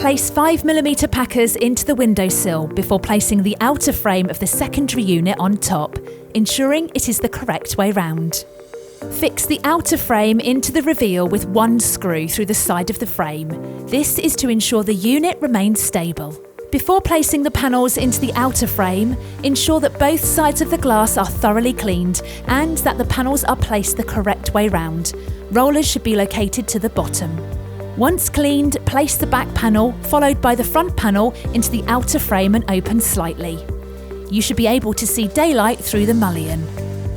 Place 5mm packers into the windowsill before placing the outer frame of the secondary unit on top, ensuring it is the correct way round. Fix the outer frame into the reveal with one screw through the side of the frame. This is to ensure the unit remains stable. Before placing the panels into the outer frame, ensure that both sides of the glass are thoroughly cleaned and that the panels are placed the correct way round. Rollers should be located to the bottom. Once cleaned, place the back panel, followed by the front panel, into the outer frame and open slightly. You should be able to see daylight through the mullion.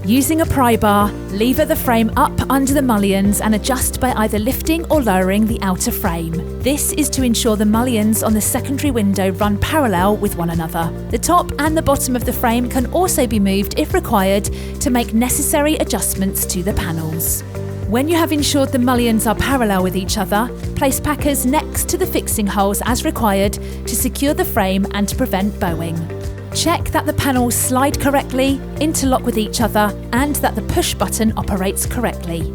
Using a pry bar, lever the frame up under the mullions and adjust by either lifting or lowering the outer frame. This is to ensure the mullions on the secondary window run parallel with one another. The top and the bottom of the frame can also be moved if required to make necessary adjustments to the panels. When you have ensured the mullions are parallel with each other, place packers next to the fixing holes as required to secure the frame and to prevent bowing. Check that the panels slide correctly, interlock with each other, and that the push button operates correctly.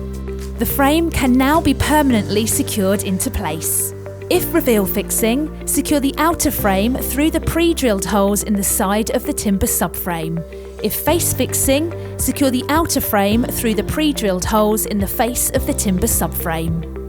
The frame can now be permanently secured into place. If reveal fixing, secure the outer frame through the pre-drilled holes in the side of the timber subframe. If face fixing, secure the outer frame through the pre-drilled holes in the face of the timber subframe.